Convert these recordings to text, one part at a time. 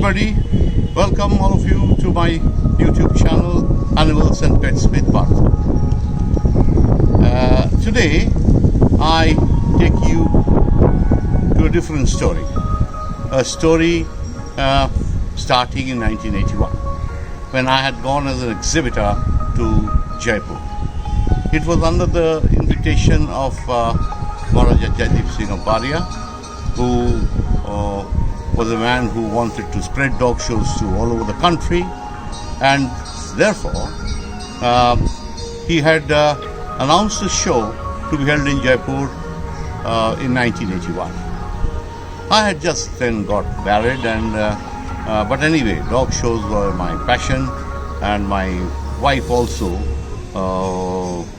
everybody, welcome all of you to my YouTube channel Animals and Pets with Partha. Today I take you to a different story. A story starting in 1981 when I had gone as an exhibitor to Jaipur. It was under the invitation of Maharaja Jaideep Singh of Baria, who was a man who wanted to spread dog shows to all over the country, and therefore he had announced a show to be held in Jaipur in 1981. I had just then got married, and but anyway, dog shows were my passion, and my wife also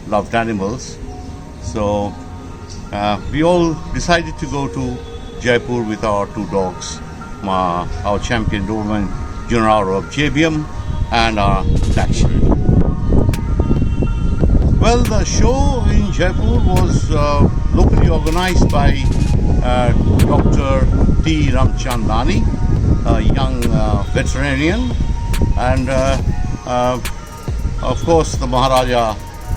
loved animals. So we all decided to go to Jaipur with our two dogs, our champion Doberman Junior of JBM and our Taxi. Well, the show in Jaipur was locally organized by Dr. T. Ramchandani, a young veterinarian, and of course the Maharaja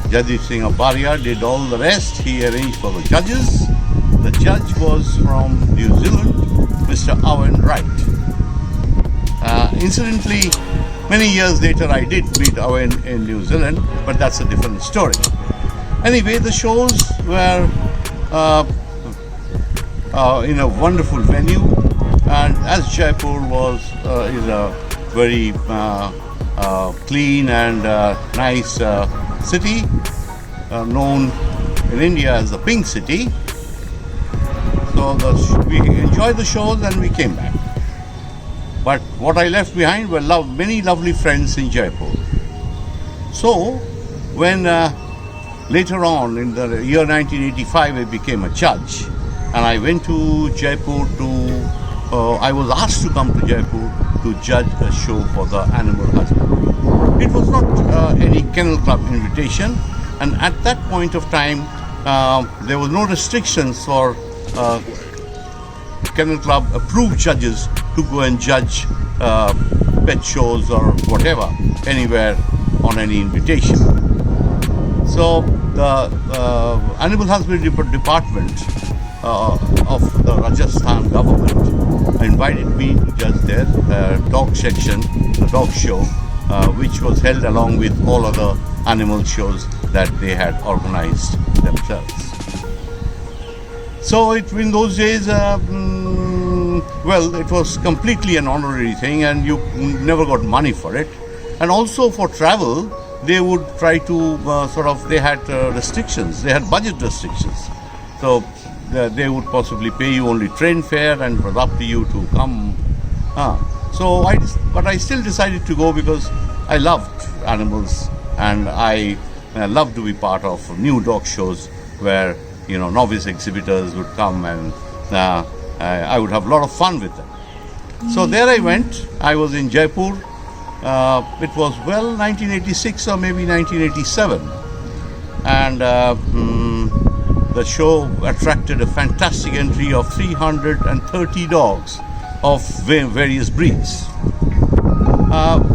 Jaideep Singh of Baria did all the rest. He arranged for the judges. The judge was from New Zealand, Mr. Owen Wright. Incidentally, many years later I did meet Owen in New Zealand, but that's a different story. Anyway, the shows were in a wonderful venue, and as Jaipur is a very clean and nice city, known in India as the Pink City. So we enjoyed the shows and we came back. But what I left behind were many lovely friends in Jaipur. So when later on in the year 1985 I became a judge, and I went to Jaipur I was asked to come to Jaipur to judge a show for the animal husbandry. It was not any kennel club invitation, and at that point of time there were no restrictions for kennel club approved judges to go and judge pet shows or whatever anywhere on any invitation. So the animal husbandry department of the Rajasthan government invited me to judge their dog section, the dog show, which was held along with all other animal shows that they had organized themselves. So in those days, well, it was completely an honorary thing, and you never got money for it. And also for travel, they would try to they had restrictions. They had budget restrictions. So they would possibly pay you only train fare, and it was up to you to come. But I still decided to go because I loved animals, and I loved to be part of new dog shows where novice exhibitors would come, and I would have a lot of fun with them. So there I went. I was in Jaipur. It was 1986 or maybe 1987, and the show attracted a fantastic entry of 330 dogs of various breeds.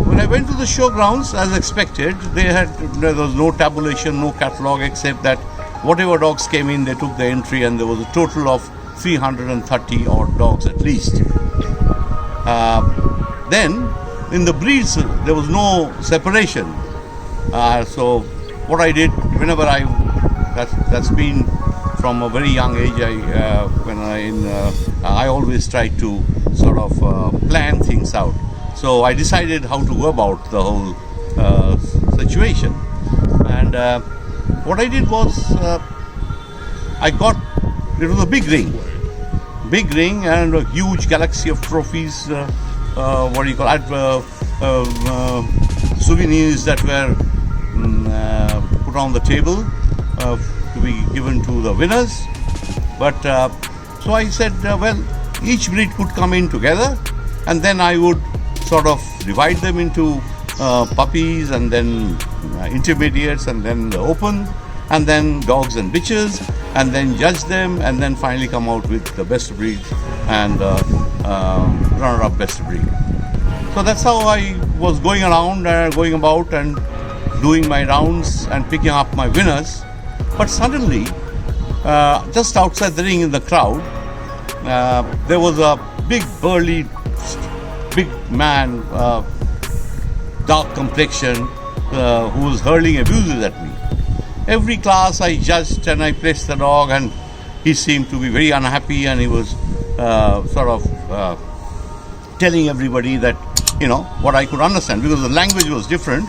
When I went to the showgrounds, as expected, there was no tabulation, no catalogue, except that whatever dogs came in, they took the entry, and there was a total of 330 odd dogs at least. Then, in the breeds, there was no separation. So, what I did, that's been from a very young age. I always try to plan things out. So I decided how to go about the whole situation, and what I did was it was a big ring and a huge galaxy of trophies. Souvenirs that were put on the table to be given to the winners. But so I said, each breed could come in together, and then I would divide them into puppies, and then intermediates, and then the open, and then dogs and bitches, and then judge them, and then finally come out with the best breed and runner-up best breed. So that's how I was going around, going about and doing my rounds and picking up my winners. But suddenly, just outside the ring in the crowd, there was a big burly, big man, dark complexion, who was hurling abuses at me. Every class I judged and I placed the dog, and he seemed to be very unhappy, and he was telling everybody that, what I could understand, because the language was different.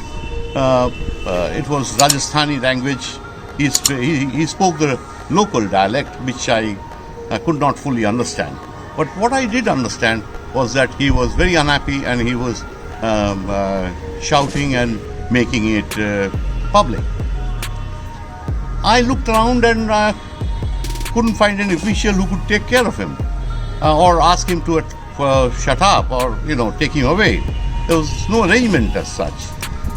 It was Rajasthani language. He spoke the local dialect, which I could not fully understand. But what I did understand was that he was very unhappy, and he was shouting and making it public. I looked around and couldn't find any official who could take care of him or ask him to shut up or take him away. There was no arrangement as such.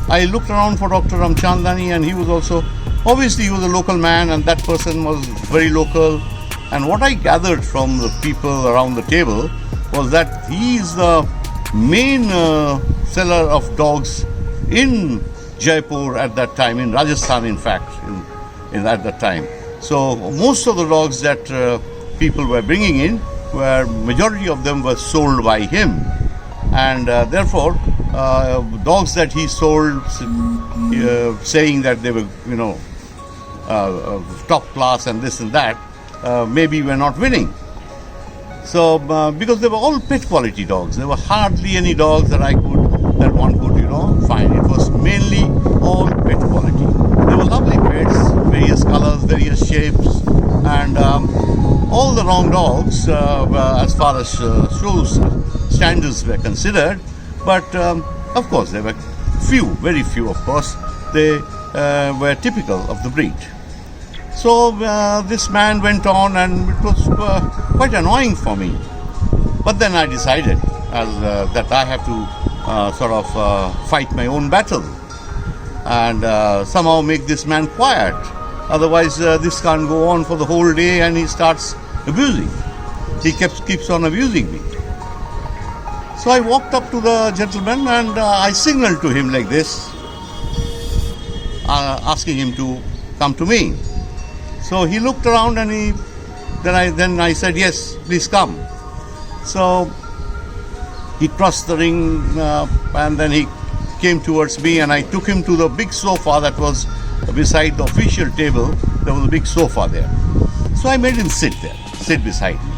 I looked around for Dr. Ramchandani, and he was also, obviously he was a local man, and that person was very local. And what I gathered from the people around the table was that he is the main seller of dogs in Jaipur at that time, in Rajasthan in fact, at that time. So most of the dogs that people were bringing in, majority of them were sold by him. And therefore, dogs that he sold, saying that they were, top class and this and that, maybe were not winning. So, because they were all pet quality dogs, there were hardly any dogs that one could, find. It was mainly all pet quality. They were lovely pets, various colors, various shapes, and all the wrong dogs as far as shows standards were considered. But of course, there were very few, of course. They were typical of the breed. So this man went on, and it was quite annoying for me. But then I decided that I have to fight my own battle and somehow make this man quiet. Otherwise, this can't go on for the whole day, and he starts abusing. He keeps on abusing me. So I walked up to the gentleman, and I signaled to him like this, asking him to come to me. So he looked around, and then I said, yes, please come. So he crossed the ring, and then he came towards me, and I took him to the big sofa that was beside the official table. There was a big sofa there. So I made him sit beside me.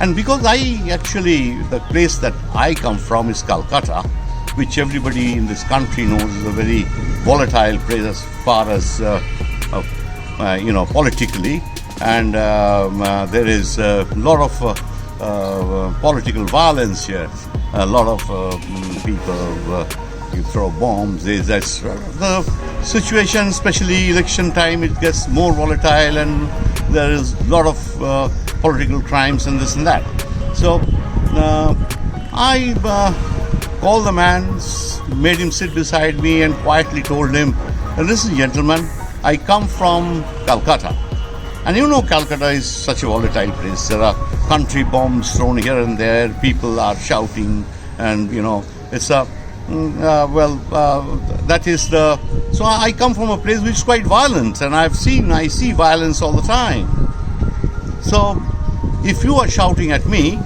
And because the place that I come from is Calcutta, which everybody in this country knows is a very volatile place as far as, politically. And there is a lot of political violence here. A lot of people you throw bombs. The situation, especially election time, it gets more volatile, and there is a lot of political crimes and this and that. So I called the man, made him sit beside me, and quietly told him, listen, gentlemen, I come from Calcutta. And Calcutta is such a volatile place. There are country bombs thrown here and there. People are shouting, and it's a that is the. So I come from a place which is quite violent, and I see violence all the time. So if you are shouting at me,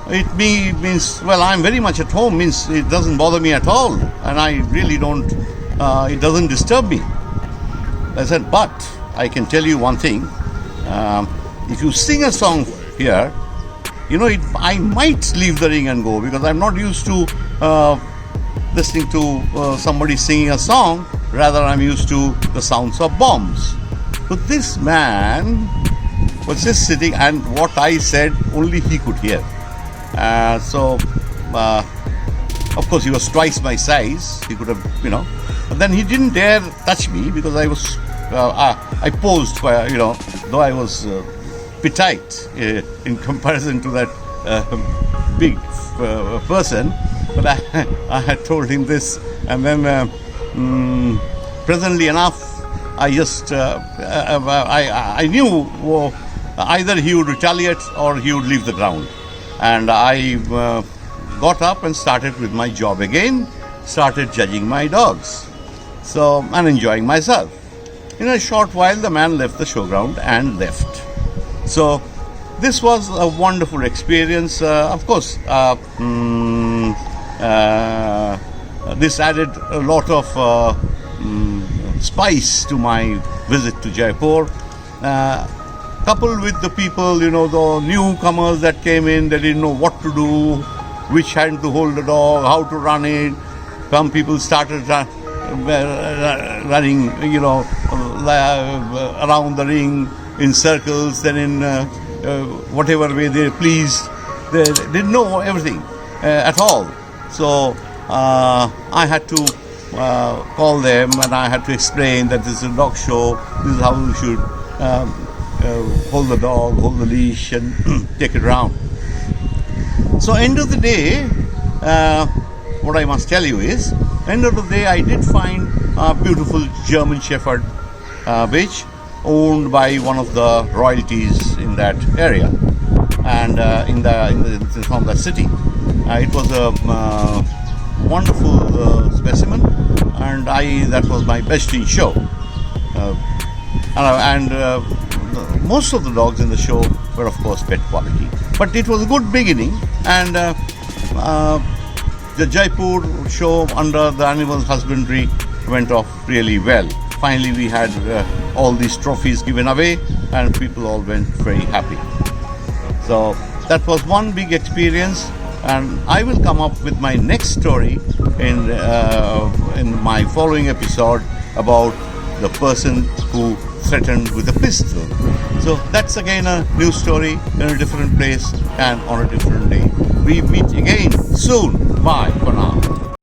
it means, I'm very much at home. Means it doesn't bother me at all, and I really don't. It doesn't disturb me. I said, but I can tell you one thing. If you sing a song here, I might leave the ring and go, because I'm not used to listening to somebody singing a song. Rather, I'm used to the sounds of bombs. But this man was just sitting, and what I said, only he could hear. Of course, he was twice my size. He could have, but then he didn't dare touch me, because I posed, though I was petite in comparison to that big person. But I had told him this, and then presently enough, I just I knew either he would retaliate or he would leave the ground, and I got up and started with my job again, started judging my dogs. So, and enjoying myself. In a short while, the man left the showground and left. So, this was a wonderful experience. Of course, this added a lot of spice to my visit to Jaipur. Coupled with the people, the newcomers that came in, they didn't know what to do, which hand to hold the dog, how to run it. Some people started running, around the ring in circles, then in whatever way they pleased. They didn't know everything at all. So I had to call them and I had to explain that this is a dog show, this is how you should hold the dog, hold the leash and take it around. So end of the day, what I must tell you is, end of the day I did find a beautiful German Shepherd bitch owned by one of the royalties in that area and from the city. It was a wonderful specimen, and that was my best in show. Most of the dogs in the show were, of course, pet quality. But it was a good beginning, and the Jaipur show under the animal husbandry went off really well. Finally, we had all these trophies given away, and people all went very happy. So that was one big experience, and I will come up with my next story in my following episode about the person who threatened with a pistol. So that's again a new story in a different place and on a different day. We meet again soon. Bye for now.